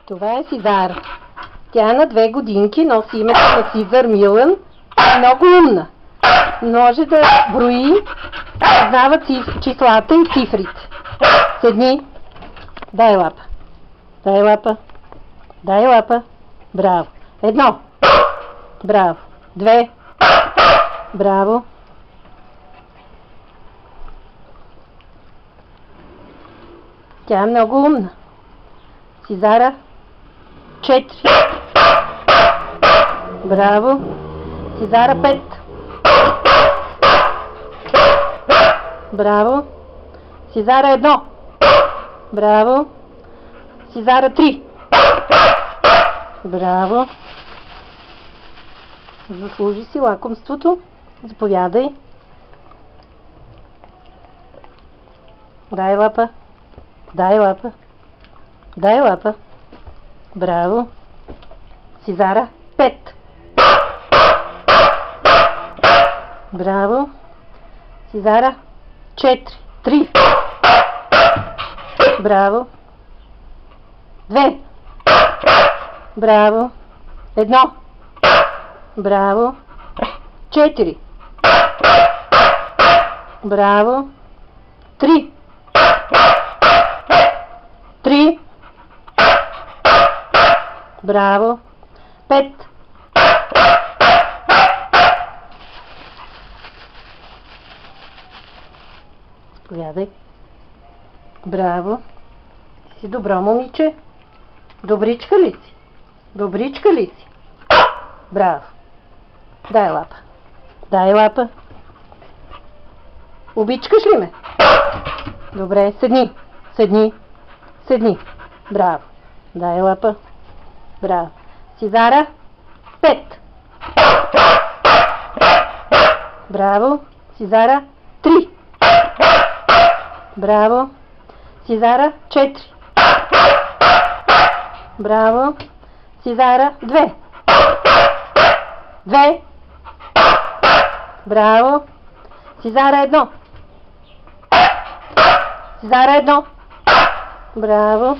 Това е Сизара. Тя е на 2 годинки, носи името на Сизар Милан. Много умна. Може да брои, познава числата и цифрите. Седни. Дай лапа. Дай лапа. Дай лапа. Браво. 1. Браво. 2. Браво. Тя е много умна. Сизара. 4. Браво. Сизара 5. Браво. Сизара 1. Браво. Сизара 3. Браво. Заслужи си лакомството. Заповядай. Дай лапа. Дай лапа. Дай лапа. Браво. Сизара 5. Браво. Сизара 4. 3. Браво. 2. Браво. 1. Браво. 4. Браво. 3. 3. Браво. 5. Повядай. Браво. Си добро момиче. Добричка ли си? Добричка ли си? Браво. Дай лапа. Дай лапа. Обичкаш ли ме? Добре, седни. Седни. Седни. Браво. Дай лапа. Браво. Сизара 5. Браво. Сизара 3. Браво. Сизара 4. Браво. Сизара 2. 2. Браво. Сизара 1. Сизара 1. Браво.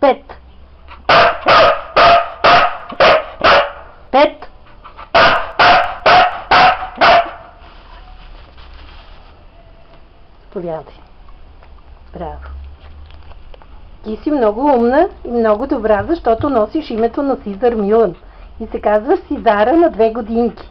Пет. 5. Повядай. Браво. Ти си много умна и много добра, защото носиш името на Сизар Милан. И се казваш Сизара на 2 годинки.